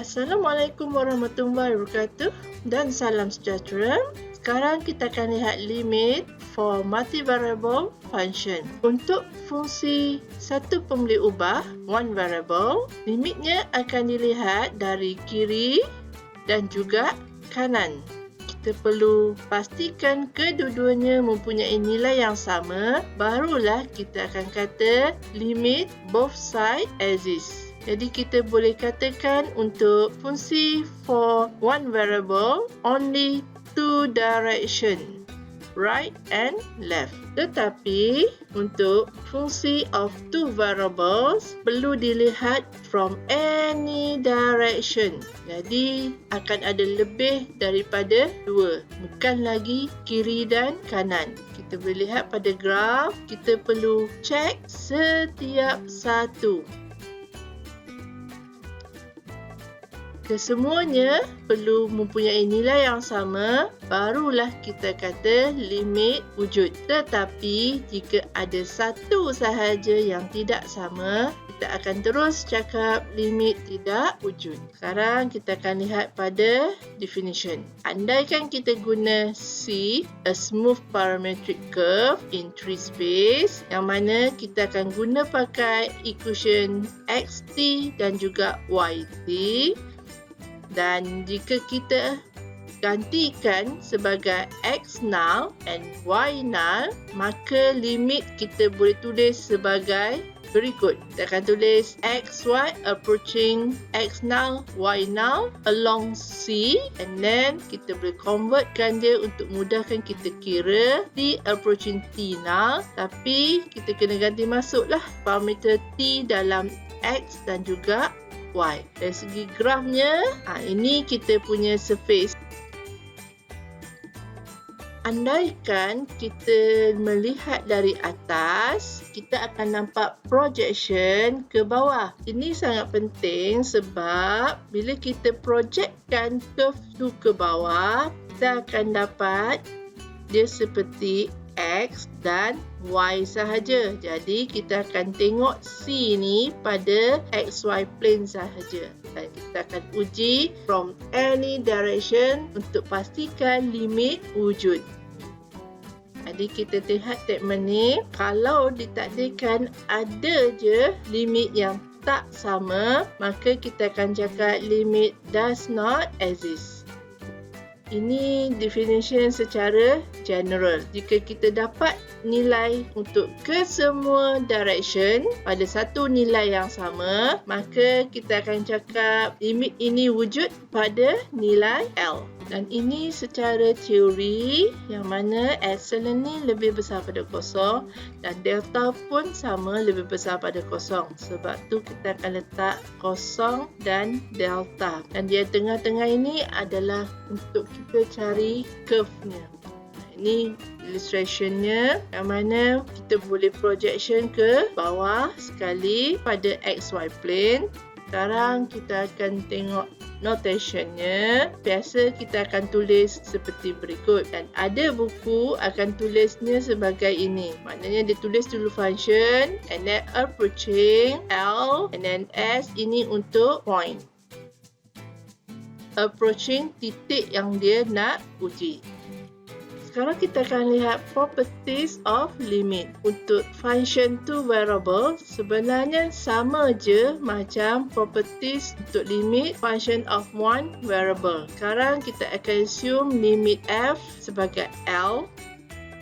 Assalamualaikum warahmatullahi wabarakatuh dan salam sejahtera. Sekarang kita akan lihat limit for multivariable function. Untuk fungsi satu pembeli ubah, one variable, limitnya akan dilihat dari kiri dan juga kanan. Kita perlu pastikan kedua-duanya mempunyai nilai yang sama, barulah kita akan kata limit both side exist. Jadi kita boleh katakan untuk fungsi for one variable only two direction, right and left. Tetapi untuk fungsi of two variables perlu dilihat from any direction. Jadi akan ada lebih daripada dua, bukan lagi kiri dan kanan. Kita boleh lihat pada graf, kita perlu check setiap satu. Kesemuanya perlu mempunyai nilai yang sama, barulah kita kata limit wujud. Tetapi jika ada satu sahaja yang tidak sama, kita akan terus cakap limit tidak wujud. Sekarang kita akan lihat pada definition. Andaikan kita guna C, a smooth parametric curve in tree space, yang mana kita akan guna pakai equation xt dan juga yt. Dan jika kita gantikan sebagai x null and y null, maka limit kita boleh tulis sebagai berikut. Kita akan tulis xy approaching x null, y null along C, and then kita boleh convertkan dia untuk mudahkan kita kira t approaching t null, tapi kita kena ganti masuklah parameter t dalam x dan juga y. Dari segi grafnya, ini kita punya surface. Andaikan kita melihat dari atas, kita akan nampak projection ke bawah. Ini sangat penting sebab bila kita projectkan curve tu ke bawah, kita akan dapat dia seperti X dan Y sahaja. Jadi kita akan tengok C ni pada XY plane sahaja. Dan kita akan uji from any direction untuk pastikan limit wujud. Jadi kita lihat statement ni, kalau ditakdirkan ada je limit yang tak sama, maka kita akan cakap limit does not exist. Ini definition secara general. Jika kita dapat nilai untuk kesemua direction pada satu nilai yang sama, maka kita akan cakap limit ini wujud pada nilai L. Dan ini secara teori, yang mana epsilon ni lebih besar pada kosong dan delta pun sama lebih besar pada kosong. Sebab tu kita akan letak kosong dan delta. Dan di tengah-tengah ini adalah untuk kita cari curve-nya. Ini illustrationnya, yang mana kita boleh projection ke bawah sekali pada XY plane. Sekarang kita akan tengok notationnya. Biasa kita akan tulis seperti berikut, dan ada buku akan tulisnya sebagai ini. Maknanya dia tulis dulu function, and then approaching L, and then S ini untuk point. Approaching titik yang dia nak uji. Sekarang kita akan lihat properties of limit. Untuk function two variable, sebenarnya sama je macam properties untuk limit function of one variable. Sekarang kita akan assume limit f sebagai L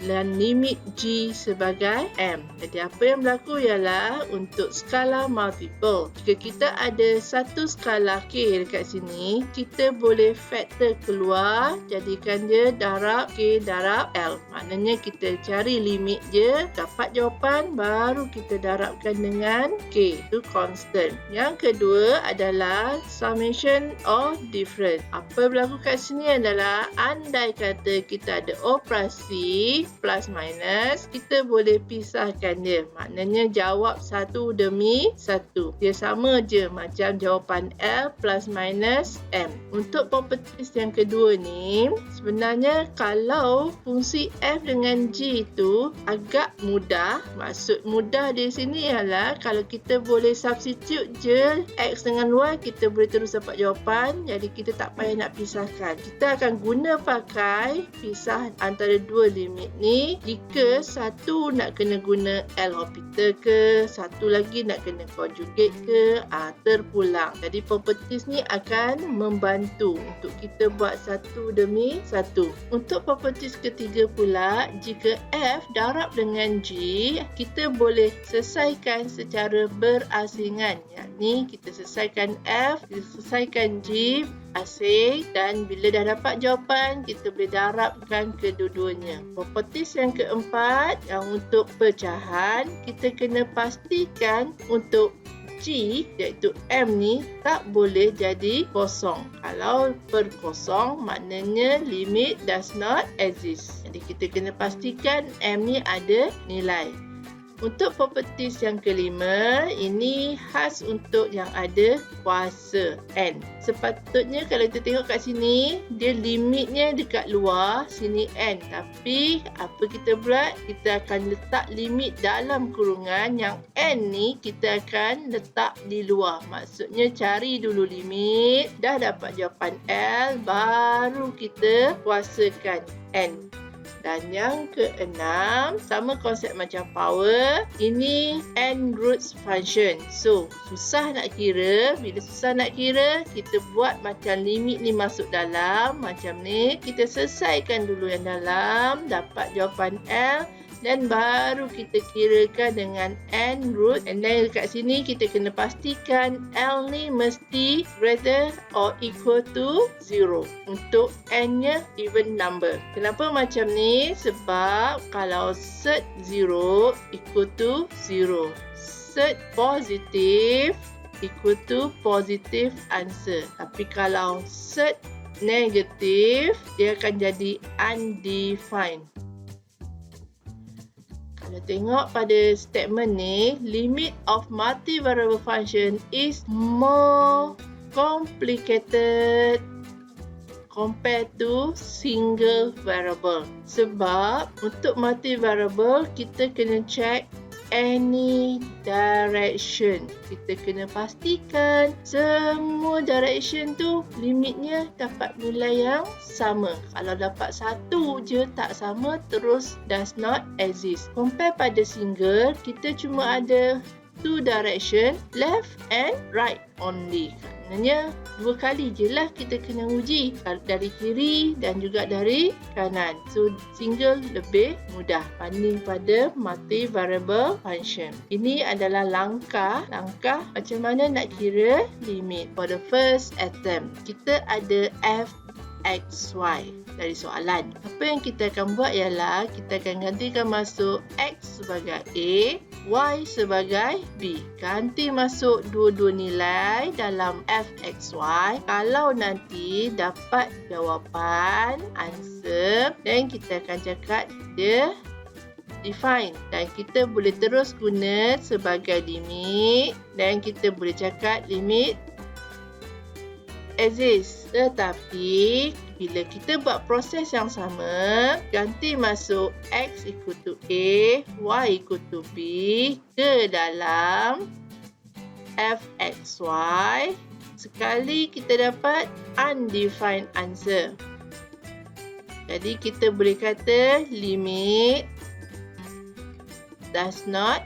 dan limit G sebagai M. Jadi apa yang berlaku ialah untuk skala multiple, jika kita ada satu skala K dekat sini, kita boleh factor keluar, jadikan dia darab K darab L. Maknanya kita cari limit je, dapat jawapan, baru kita darabkan dengan K. Itu constant. Yang kedua adalah summation of difference. Apa berlaku kat sini adalah andai kata kita ada operasi plus minus, kita boleh pisahkan dia. Maknanya jawab satu demi satu. Dia sama je macam jawapan L plus minus M. Untuk properties yang kedua ni, sebenarnya kalau fungsi f dengan g tu agak mudah. Maksud mudah di sini ialah kalau kita boleh substitute je x dengan y, kita boleh terus dapat jawapan. Jadi kita tak payah nak pisahkan. Kita akan guna pakai pisah antara dua limit ni jika satu nak kena guna L'Hopital ke, satu lagi nak kena conjugate ke, terpulang. Jadi properties ni akan membantu untuk kita buat satu demi satu. Untuk properties ketiga pula, jika f darab dengan g, kita boleh selesaikan secara berasingan. Yakni kita selesaikan f, kita selesaikan g asing, dan bila dah dapat jawapan, kita boleh darabkan kedua-duanya. Properties yang keempat, yang untuk pecahan, kita kena pastikan untuk G iaitu M ni tak boleh jadi kosong. Kalau berkosong, maknanya limit does not exist. Jadi kita kena pastikan M ni ada nilai. Untuk properties yang kelima, ini khas untuk yang ada kuasa N. Sepatutnya kalau kita tengok kat sini, dia limitnya dekat luar, sini N. Tapi apa kita buat? Kita akan letak limit dalam kurungan, yang N ni kita akan letak di luar. Maksudnya cari dulu limit, dah dapat jawapan L, baru kita kuasakan N. Dan yang keenam, sama konsep macam power, ini n roots function. So, susah nak kira. Bila susah nak kira, kita buat macam limit ni masuk dalam, macam ni. Kita selesaikan dulu yang dalam, dapat jawapan L, dan baru kita kirakan dengan n root. And then dekat sini kita kena pastikan L ni mesti greater or equal to 0 untuk n nya even number. Kenapa macam ni? Sebab kalau set 0 equal to 0, set positive equal to positive answer. Tapi kalau set negative, dia akan jadi undefined. Kalau tengok pada statement ni, limit of multivariable function is more complicated compared to single variable. Sebab untuk multivariable, kita kena check any direction. Kita kena pastikan semua direction tu limitnya dapat nilai yang sama. Kalau dapat satu je tak sama, terus does not exist. Compare pada single, kita cuma ada two direction, left and right only. Maknanya dua kali je lah kita kena uji, dari kiri dan juga dari kanan. So single lebih mudah banding pada multivariable function. Ini adalah langkah macam mana nak kira limit for the first attempt. Kita ada f x, y dari soalan. Apa yang kita akan buat ialah kita akan gantikan masuk x sebagai A, y sebagai B. Ganti masuk dua-dua nilai dalam f x, y. Kalau nanti dapat jawapan, answer, dan kita akan cakap dia define, dan kita boleh terus guna sebagai limit, dan kita boleh cakap limit exist. Tetapi bila kita buat proses yang sama, ganti masuk x equal to A, y equal to B ke dalam fxy, sekali kita dapat undefined answer. Jadi kita boleh kata limit does not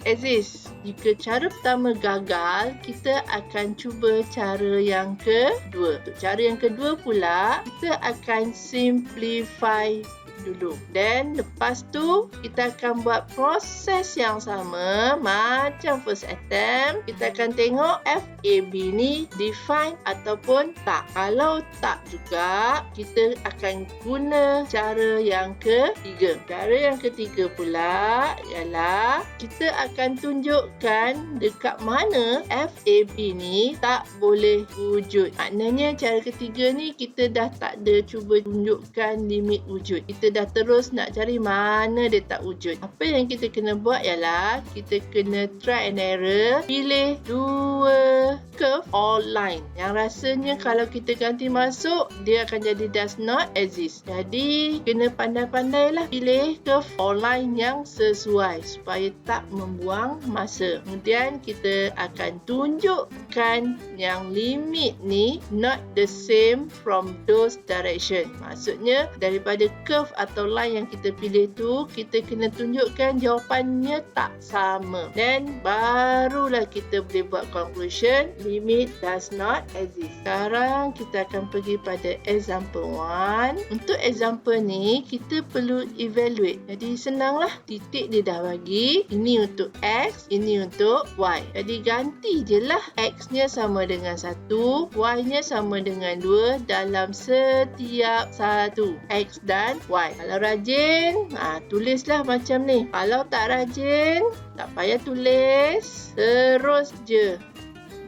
exist. Jika cara pertama gagal, kita akan cuba cara yang kedua. Untuk cara yang kedua pula, kita akan simplify dulu. Dan lepas tu, kita akan buat proses yang sama macam first attempt. Kita akan tengok FAB ni define ataupun tak. Kalau tak juga, kita akan guna cara yang ketiga. Cara yang ketiga pula ialah kita akan tunjuk tunjukkan dekat mana FAB ni tak boleh wujud. Maknanya cara ketiga ni kita dah tak ada cuba tunjukkan limit wujud. Kita dah terus nak cari mana dia tak wujud. Apa yang kita kena buat ialah kita kena try and error. Pilih dua curve or line yang rasanya kalau kita ganti masuk dia akan jadi does not exist. Jadi kena pandai-pandai lah pilih curve or line yang sesuai supaya tak membuang masa. Kemudian kita akan tunjukkan yang limit ni not the same from those direction. Maksudnya daripada curve atau line yang kita pilih tu, kita kena tunjukkan jawapannya tak sama. Dan barulah kita boleh buat conclusion limit does not exist. Sekarang kita akan pergi pada example 1. Untuk example ni kita perlu evaluate. Jadi senanglah, titik dia dah bagi. Ini untuk X, ini untuk Y. Jadi ganti je lah. X-nya sama dengan 1, Y-nya sama dengan 2 dalam setiap satu X dan Y. Kalau rajin, tulislah macam ni. Kalau tak rajin, tak payah tulis. Terus je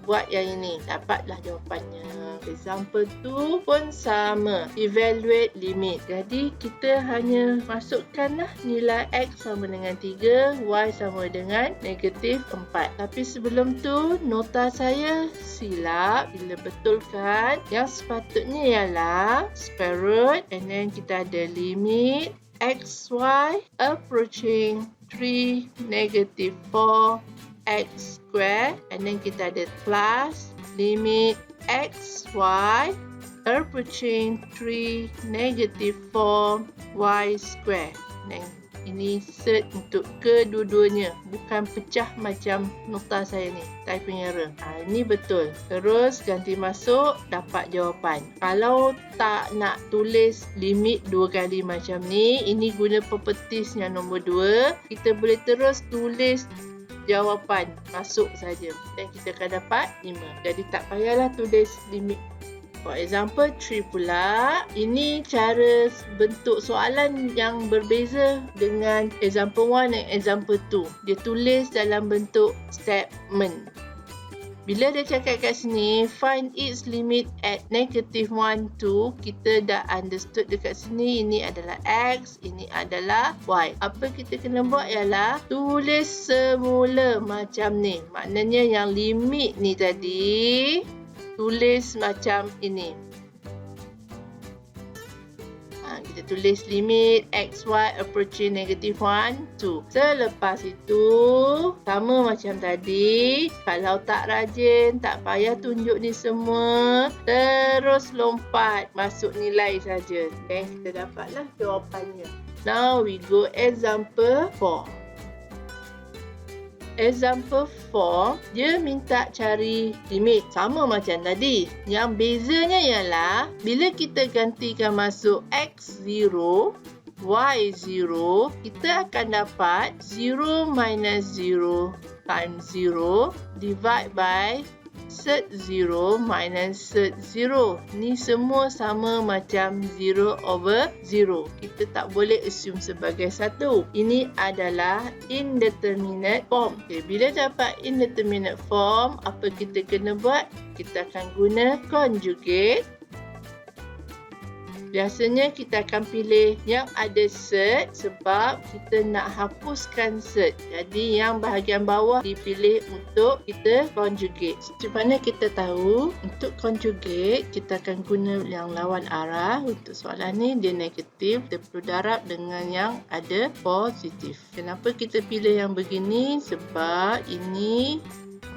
buat yang ini. Dapatlah jawapannya. Example 2 pun sama. Evaluate limit. Jadi kita hanya masukkanlah nilai X sama dengan 3, Y sama dengan negatif 4. Tapi sebelum tu, nota saya silap bila betulkan. Yang sepatutnya ialah square root and then kita ada limit XY approaching 3 negative 4 X square and then kita ada plus limit XY approaching 3 negative 4 Y square. Dan ini set untuk kedua-duanya, bukan pecah macam nota saya ni, typing error. Ini betul. Terus ganti masuk, dapat jawapan. Kalau tak nak tulis limit 2 kali macam ni, ini guna properties yang nombor 2, kita boleh terus tulis jawapan masuk saja dan kita akan dapat 5. Jadi tak payahlah tulis limit. For example 3 pula, ini cara bentuk soalan yang berbeza dengan example 1 dan example 2. Dia tulis dalam bentuk statement. Bila dia cakap kat sini, find its limit at negative 1, 2, kita dah understood dekat sini ini adalah X, ini adalah Y. Apa kita kena buat ialah tulis semula macam ni. Maknanya yang limit ni tadi, tulis macam ini. Kita tulis limit XY approaching negative 1, 2. Selepas itu, sama macam tadi. Kalau tak rajin, tak payah tunjuk ni semua. Terus lompat, masuk nilai saja. Dan kita dapatlah jawapannya. Now we go example 4. Example 4, dia minta cari limit sama macam tadi. Yang bezanya ialah bila kita gantikan masuk X0, Y0, kita akan dapat 0 minus 0 times 0 divide by set 0 minus set 0. Ni semua sama macam 0 over 0. Kita tak boleh assume sebagai satu. Ini adalah indeterminate form. Okay, bila dapat indeterminate form, apa kita kena buat? Kita akan guna conjugate. Biasanya kita akan pilih yang ada set sebab kita nak hapuskan set. Jadi yang bahagian bawah dipilih untuk kita conjugate. Macam mana kita tahu? Untuk conjugate kita akan guna yang lawan arah. Untuk soalan ni dia negatif. Kita perlu darab dengan yang ada positif. Kenapa kita pilih yang begini? Sebab ini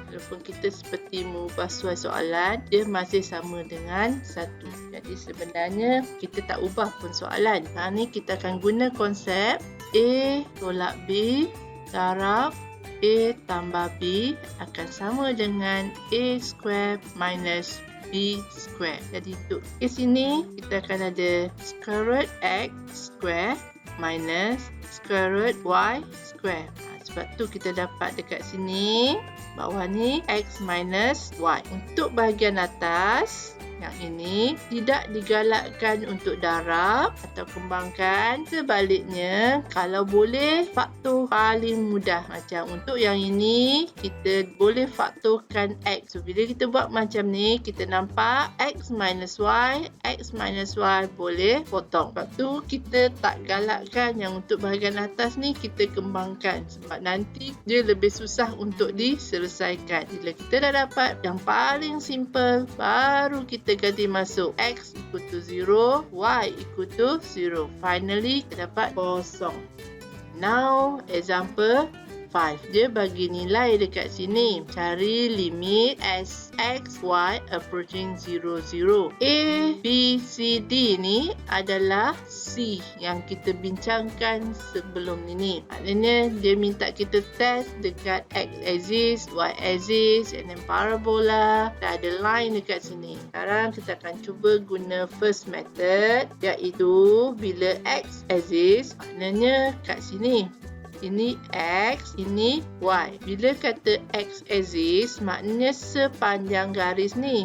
walaupun kita seperti mengubah suai soalan, dia masih sama dengan 1. Jadi sebenarnya kita tak ubah pun soalan. Sekarang ni kita akan guna konsep A tolak B darab A tambah B akan sama dengan A square minus B square. Jadi untuk kes ini kita akan ada square root X square minus square root Y square. Sebab tu kita dapat dekat sini bawah ni X minus Y. Untuk bahagian atas Yang ini tidak digalakkan untuk darab atau kembangkan. Sebaliknya, kalau boleh faktor paling mudah. Macam untuk yang ini, kita boleh faktorkan X. So, bila kita buat macam ni, kita nampak X minus Y boleh potong. Sebab tu kita tak galakkan yang untuk bahagian atas ni kita kembangkan. Sebab nanti dia lebih susah untuk diselesaikan. Bila kita dah dapat yang paling simple, baru kita ganti masuk X equal to 0, Y equal to 0. Finally, kita dapat kosong. Now, example 5. Dia bagi nilai dekat sini. Cari limit as x, y approaching 0, 0. A, B, C, D ni adalah C yang kita bincangkan sebelum ini. Maknanya dia minta kita test dekat x axis, y axis and then parabola. Dah ada line dekat sini. Sekarang kita akan cuba guna first method, iaitu bila x axis, maknanya kat sini. Ini X, ini Y. Bila kata X axis, maknanya sepanjang garis ni.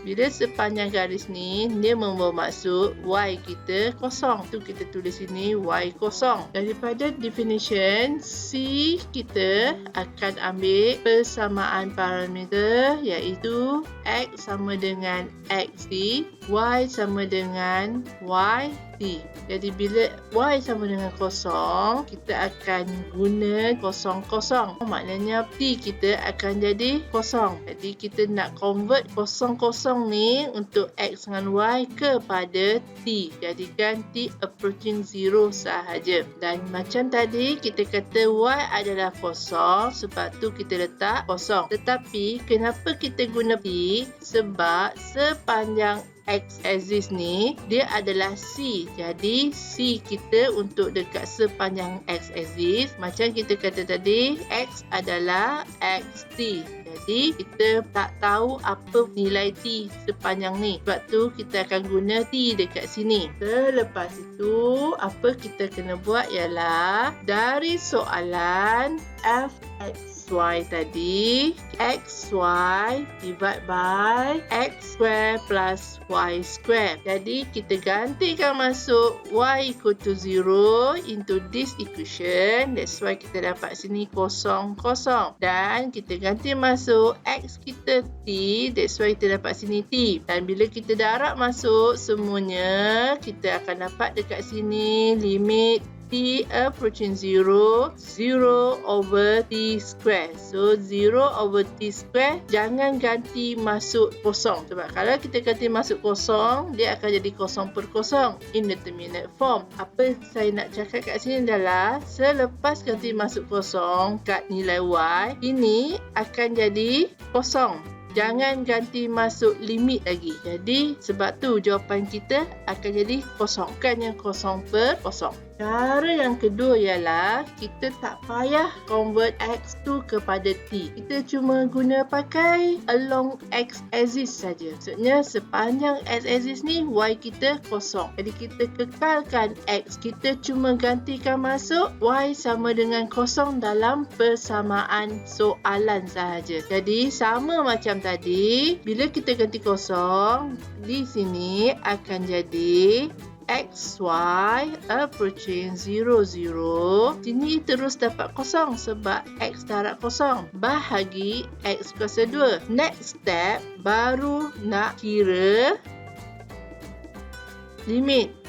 Bila sepanjang garis ni, dia membawa maksud Y kita kosong. Tu kita tulis sini Y kosong. Daripada definition, C kita akan ambil persamaan parameter, iaitu X sama dengan XT, Y sama dengan YT. Jadi bila Y sama dengan kosong, kita akan guna kosong kosong. Maknanya T kita akan jadi kosong. Jadi kita nak convert kosong kosong ni untuk X dengan Y kepada T. Jadikan T approaching 0 sahaja. Dan macam tadi kita kata Y adalah kosong, sebab tu kita letak kosong. Tetapi kenapa kita guna T? Sebab sepanjang X axis ni dia adalah C. Jadi C kita untuk dekat sepanjang X axis, macam kita kata tadi, X adalah XT. Jadi kita tak tahu apa nilai T sepanjang ni. Sebab tu kita akan guna T dekat sini. Selepas itu, apa kita kena buat ialah dari soalan fxy tadi, xy divide by x square plus y square. Jadi kita gantikan masuk y equal to 0 into this equation. That's why kita dapat sini kosong kosong. Dan kita ganti masuk x kita t. That's why kita dapat sini t. Dan bila kita darab masuk semuanya, kita akan dapat dekat sini limit T approaching 0, 0 over T square. So, 0 over T square, jangan ganti masuk kosong. Sebab kalau kita ganti masuk kosong, dia akan jadi kosong per kosong, indeterminate form. Apa saya nak cakap kat sini adalah, selepas ganti masuk kosong kat nilai Y, ini akan jadi kosong. Jangan ganti masuk limit lagi. Jadi, sebab tu jawapan kita akan jadi kosong. Bukan yang kosong per kosong. Cara yang kedua ialah kita tak payah convert X tu kepada T. Kita cuma guna pakai along X axis saja. Maksudnya sepanjang X axis ni Y kita kosong. Jadi kita kekalkan X. Kita cuma gantikan masuk Y sama dengan kosong dalam persamaan soalan sahaja. Jadi sama macam tadi, bila kita ganti kosong, di sini akan jadi XY approaching 0, 0. Sini terus dapat kosong sebab X darab kosong. Bahagi X kuasa 2. Next step, baru nak kira limit.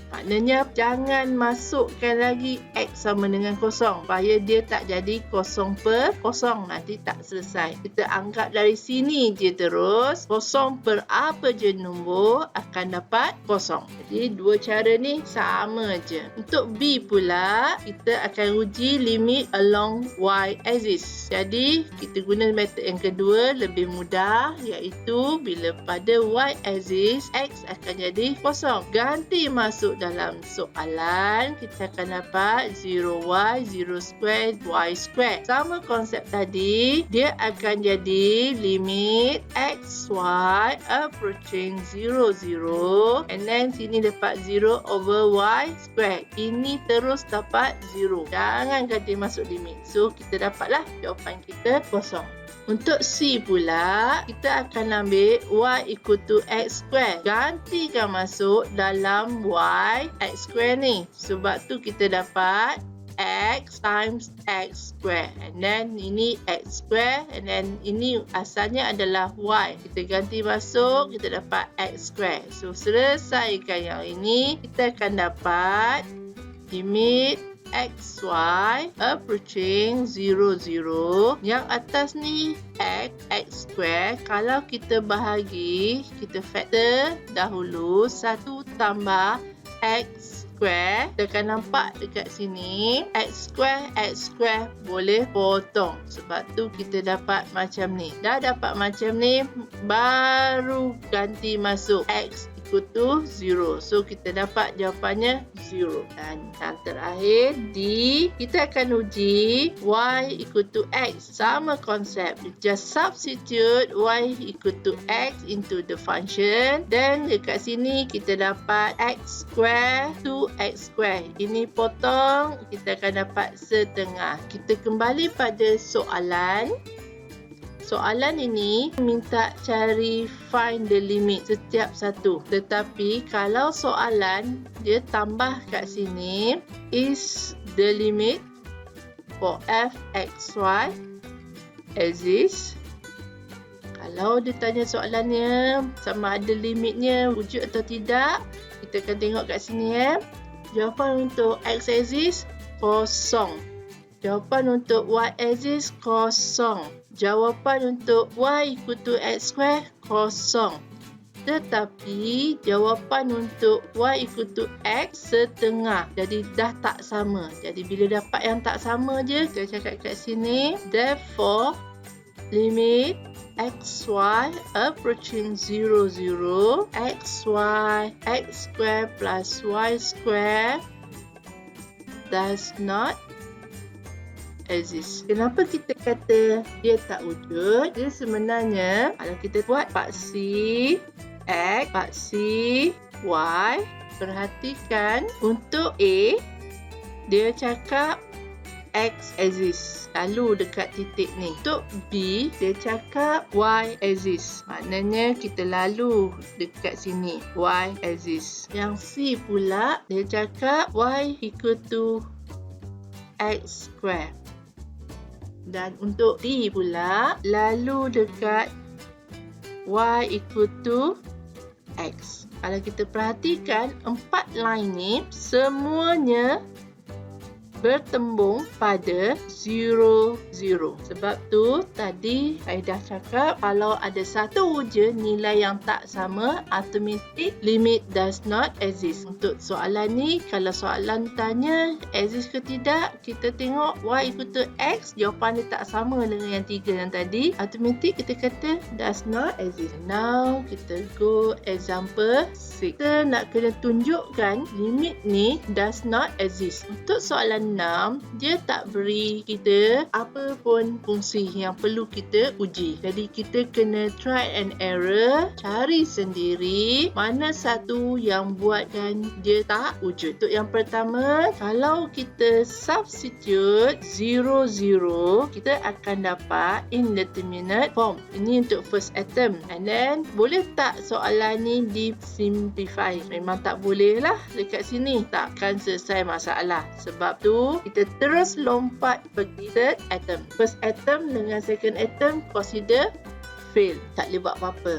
Maknanya jangan masukkan lagi X sama dengan kosong. Supaya dia tak jadi kosong per kosong. Nanti tak selesai. Kita anggap dari sini je terus. Kosong per apa je nombor akan dapat kosong. Jadi dua cara ni sama je. Untuk B pula, kita akan uji limit along Y axis. Jadi kita guna metod yang kedua lebih mudah. Iaitu bila pada Y axis, X akan jadi kosong. Ganti masuk dalam soalan, kita akan dapat 0y, 0 square, y square. Sama konsep tadi, dia akan jadi limit xy approaching 0, 0. And then sini dapat 0 over y square. Ini terus dapat 0. Jangan ganti masuk limit. So, kita dapatlah jawapan kita kosong. Untuk C pula, kita akan ambil y equal to x square. Gantikan masuk dalam y x square ni. Sebab tu kita dapat x times x square, and then ini x square, and then ini asalnya adalah y. Kita ganti masuk, kita dapat x square. So selesaikan yang ini, kita akan dapat limit xy approaching 0, 0. Yang atas ni x square. Kalau kita bahagi, kita factor dahulu 1 tambah x square. Kita akan nampak dekat sini x square boleh potong. Sebab tu kita dapat macam ni. Dah dapat macam ni, baru ganti masuk x equal to 0. So kita dapat jawapannya 0. Dan yang terakhir D, kita akan uji y equal to x. Sama konsep. Just substitute y equal to x into the function. Dan dekat sini kita dapat x square to x square. Ini potong, kita akan dapat setengah. Kita kembali pada soalan. Soalan ini minta cari find the limit setiap satu. Tetapi kalau soalan dia tambah kat sini, is the limit for f(x,y) exist? Kalau dia tanya soalannya sama ada limitnya wujud atau tidak, kita akan tengok kat sini. Jawapan untuk x exist, kosong. Jawapan untuk y exist, kosong. Jawapan untuk y equal to x square, kosong. Tetapi jawapan untuk y equal to x setengah. Jadi dah tak sama. Jadi bila dapat yang tak sama je, kita cakap kat sini. Therefore, limit xy approaching 0, 0. xy x square plus y square does not exist. Kenapa kita kata dia tak wujud? Dia sebenarnya kalau kita buat paksi x, paksi y, perhatikan untuk A, dia cakap x exist. Lalu dekat titik ni. Untuk B, dia cakap y exist. Maknanya kita lalu dekat sini. Y exist. Yang C pula, dia cakap y equal to x square. Dan untuk D pula, lalu dekat y equal to x. Kalau kita perhatikan, 4 line ni semuanya bertembung pada 0, 0. Sebab tu tadi saya dah cakap kalau ada satu je nilai yang tak sama, automatic limit does not exist. Untuk soalan ni, kalau soalan tanya exist ke tidak, kita tengok y equal to x, jawapan dia tak sama dengan yang 3 yang tadi, automatic kita kata does not exist. Now kita go example 6. Kita nak kena tunjukkan limit ni does not exist. Untuk soalan 6, dia tak beri kita apa pun fungsi yang perlu kita uji. Jadi kita kena try and error, cari sendiri mana satu yang buatkan dia tak wujud. Untuk yang pertama, kalau kita substitute 0, 0, kita akan dapat indeterminate form. Ini untuk first attempt. And then, boleh tak soalan ni di-simplify? Memang tak boleh lah dekat sini. Takkan selesai masalah. Sebab tu, kita terus lompat pergi third attempt. First attempt dengan second attempt consider fail. Tak boleh buat apa-apa.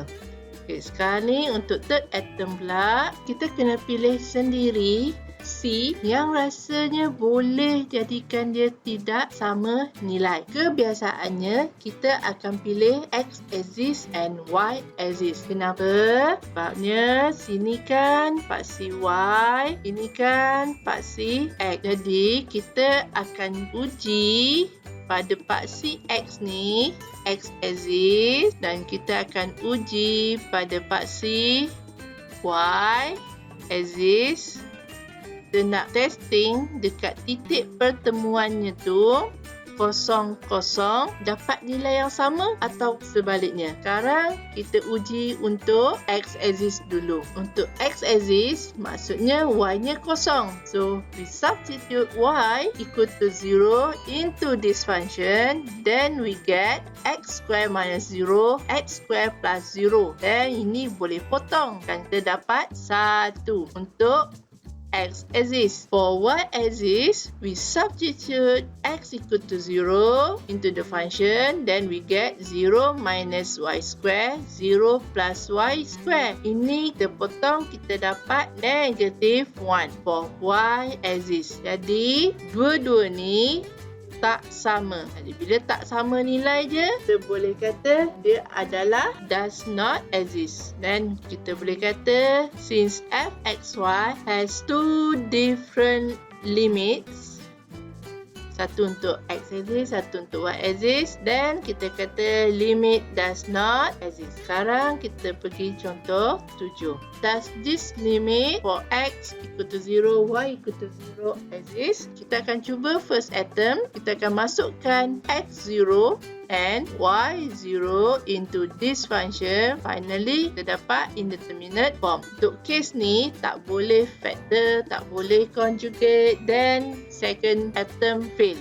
Okay, sekarang ni untuk third attempt pula, kita kena pilih sendiri C yang rasanya boleh jadikan dia tidak sama nilai. Kebiasaannya, kita akan pilih X exist and Y exist. Kenapa? Sebabnya sini kan paksi Y, ini kan paksi X. Jadi, kita akan uji pada paksi X ni, X exist, dan kita akan uji pada paksi Y exist. Kita nak testing dekat titik pertemuannya tu kosong dapat nilai yang sama atau sebaliknya. Sekarang kita uji untuk x-axis dulu. Untuk x-axis maksudnya y-nya kosong. So we substitute y equal to 0 into this function, then we get x square minus 0, x square plus 0. Dan ini boleh potong. Dan kita dapat 1 untuk x-axis. For y-axis, we substitute x equal to 0 into the function, then we get 0 minus y square, 0 plus y square. Ini kita potong, kita dapat negative 1 for y-axis. Jadi, dua-dua ni tak sama. Jadi bila tak sama nilai je, kita boleh kata dia adalah does not exist. Dan kita boleh kata since f(x,y) has two different limits, satu untuk x-axis, satu untuk y-axis, dan kita kata limit does not exist. Sekarang kita pergi contoh 7. Does this limit for x equal to 0, y equal to 0 exist? Kita akan cuba first atom. Kita akan masukkan x0 and y0 into this function. Finally, kita dapat indeterminate form. Untuk case ni, tak boleh factor, tak boleh conjugate, then second atom fail.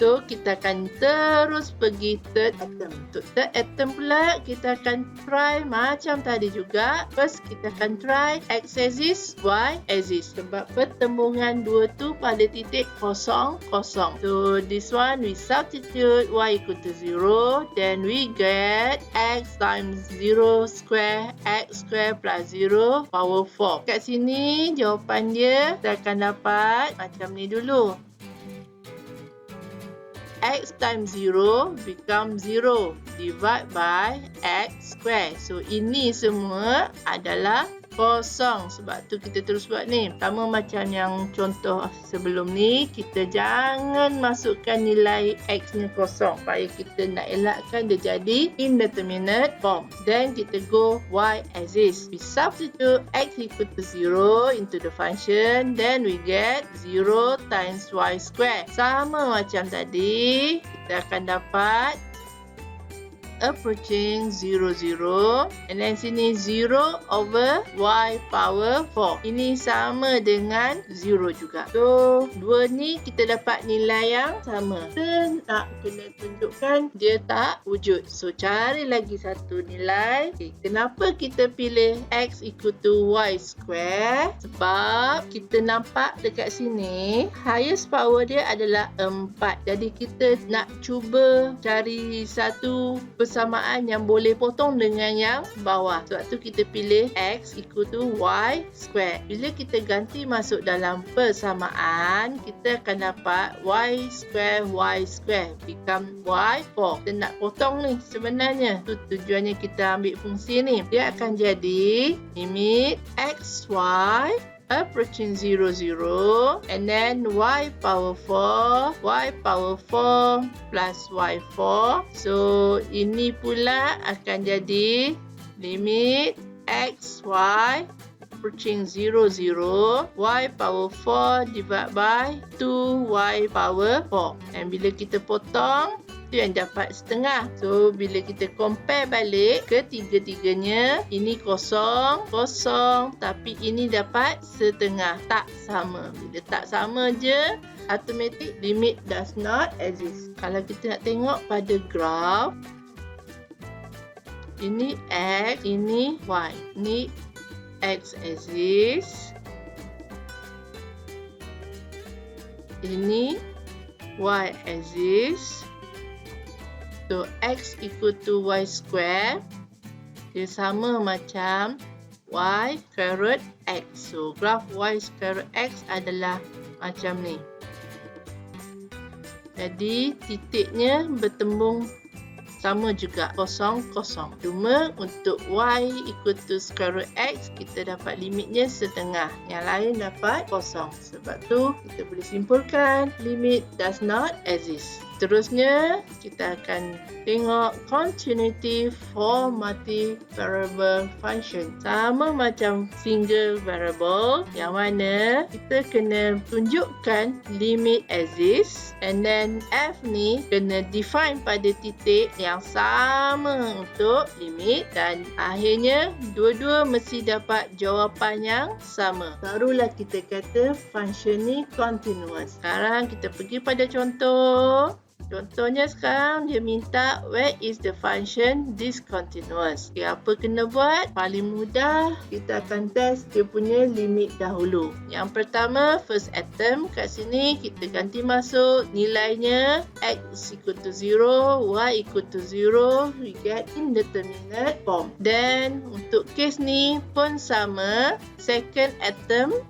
So, kita akan terus pergi third atom. Untuk third atom pula, kita akan try macam tadi juga. First, kita akan try x-axis, y-axis. Sebab pertembungan dua tu pada titik kosong. So, this one we substitute y equal to 0. Then we get x times 0 square, x square plus 0 power 4. Kat sini, jawapan dia kita akan dapat macam ni dulu. X times 0 become 0 divide by x square. So, ini semua adalah kosong. Sebab tu kita terus buat ni. Sama macam yang contoh sebelum ni, kita jangan masukkan nilai x-nya kosong. Supaya kita nak elakkan dia jadi indeterminate form. Then kita go y-axis. We substitute x equal to 0 into the function. Then we get 0 times y square. Sama macam tadi, kita akan dapat approaching 0, 0. And then sini 0 over y power 4. Ini sama dengan 0 juga. So, dua ni kita dapat nilai yang sama. Kita nak kena tunjukkan dia tak wujud. So, cari lagi satu nilai. Okay, kenapa kita pilih x equal to y square? Sebab kita nampak dekat sini, highest power dia adalah 4. Jadi, kita nak cuba cari satu persamaan yang boleh potong dengan yang bawah. Sebab tu kita pilih x equal to y square. Bila kita ganti masuk dalam persamaan, kita akan dapat y square become y4. Kita nak potong ni sebenarnya. Tu tujuannya kita ambil fungsi ni. Dia akan jadi limit xy approaching 0, 0, and then y power 4 plus y4. So, ini pula akan jadi limit xy approaching 0, 0, y power 4 divided by 2y power 4. Dan bila kita potong, itu yang dapat setengah. So, bila kita compare balik ketiga-tiganya, ini kosong, tapi ini dapat setengah. Tak sama. Bila tak sama je, automatic limit does not exist. Kalau kita nak tengok pada graf, ini x, ini y. Ini x-axis. Ini y-axis. So, x equal to y square. Dia sama macam y square x. So, graf y square x adalah macam ni. Jadi, titiknya bertembung sama juga, 0, 0. Cuma untuk y equal to square root x, kita dapat limitnya setengah. Yang lain dapat 0. Sebab tu, kita boleh simpulkan limit does not exist. Seterusnya, kita akan tengok continuity for multi-variable function. Sama macam single variable, yang mana kita kena tunjukkan limit exist, and then F ni kena define pada titik yang sama untuk limit, dan akhirnya dua-dua mesti dapat jawapan yang sama. Barulah kita kata function ni continuous. Sekarang kita pergi pada contoh. Contohnya sekarang dia minta where is the function discontinuous. Okay, apa kena buat? Paling mudah, kita akan test dia punya limit dahulu. Yang pertama, first atom kat sini kita ganti masuk nilainya x equal to 0, y equal to 0, we get indeterminate form. Then untuk case ni pun sama, second atom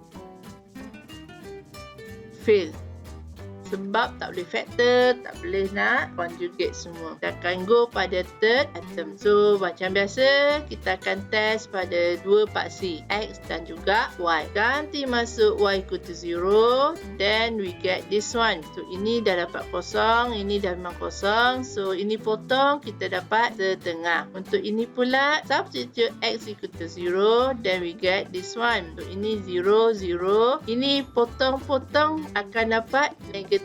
fail. Sebab tak boleh factor, tak boleh nak conjugate semua. Kita akan go pada third atom. So, macam biasa, kita akan test pada dua paksi, X dan juga Y. Ganti masuk Y equal to 0, then we get this one. So, ini dah dapat kosong, ini dah memang kosong. So, ini potong, kita dapat setengah. Untuk ini pula, substitute X equal to 0, then we get this one. So, ini 0, 0. Ini potong-potong akan dapat negatif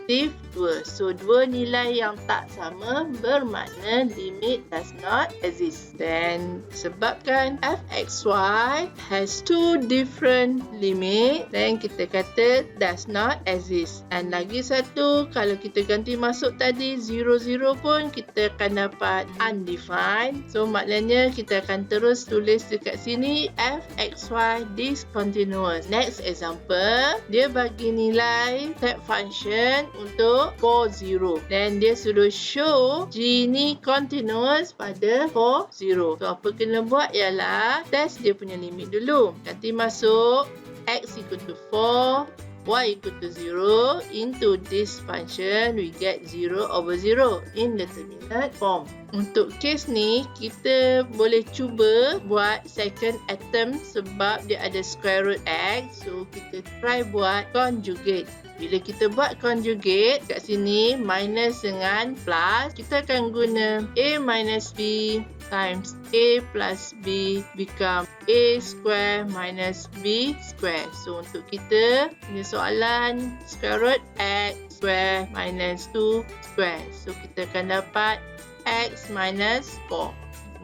2. So, dua nilai yang tak sama bermakna limit does not exist. Then, sebabkan fxy has two different limit, then kita kata does not exist. Dan lagi satu, kalau kita ganti masuk tadi 0, 0 pun kita akan dapat undefined. So, maknanya kita akan terus tulis dekat sini fxy discontinuous. Next example, dia bagi nilai step function untuk 4, 0. Dan dia suruh show G ni continuous pada 4, 0. So, apa kena buat ialah test dia punya limit dulu. Nanti masuk X equal to 4, Y equal to 0 into this function, we get 0 over 0 in determinate form. Untuk case ni, kita boleh cuba buat second atom sebab dia ada square root X. So, kita try buat conjugate. Bila kita buat conjugate, kat sini minus dengan plus, kita akan guna A minus B times A plus B become A square minus B square. So, untuk kita, ini soalan square root X square minus 2 square. So, kita akan dapat X minus 4.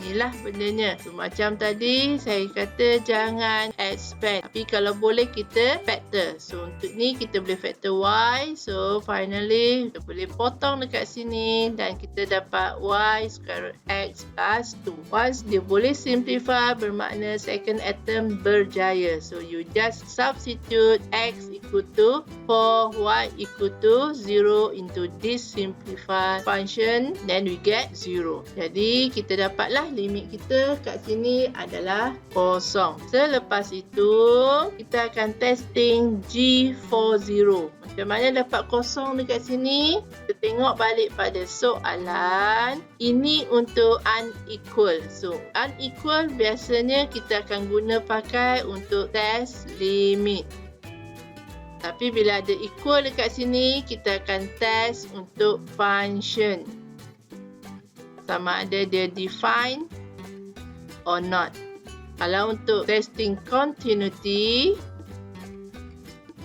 Inilah bendanya. So, macam tadi saya kata jangan expand. Tapi kalau boleh kita factor. So, untuk ni kita boleh factor Y. So, finally kita boleh potong dekat sini. Dan kita dapat Y square root X plus 2. Once dia boleh simplify, bermakna second atom berjaya. So, you just substitute X equal to 4, Y equal to 0 into this simplified function. Then we get 0. Jadi, kita dapatlah limit kita kat sini adalah kosong. Selepas itu, kita akan testing G40. Macam mana dapat kosong dekat sini? Kita tengok balik pada soalan. Ini untuk unequal. So, unequal biasanya kita akan guna pakai untuk test limit. Tapi bila ada equal dekat sini, kita akan test untuk function. Sama ada dia define or not. Kalau untuk testing continuity,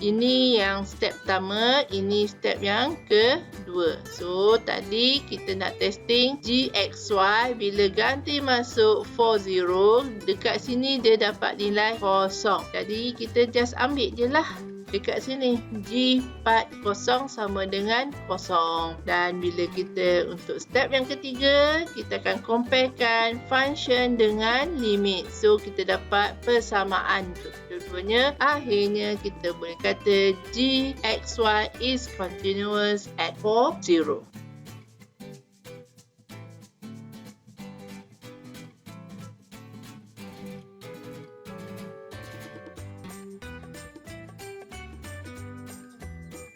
ini yang step pertama, ini step yang kedua. So, tadi kita nak testing GXY, bila ganti masuk 40, dekat sini dia dapat nilai kosong. Jadi, kita just ambil je lah. Dekat sini G40 sama dengan kosong. Dan bila kita untuk step yang ketiga, kita akan comparekan function dengan limit. So, kita dapat persamaan untuk kedua-duanya. Akhirnya, kita boleh kata GXY is continuous at 4, 0.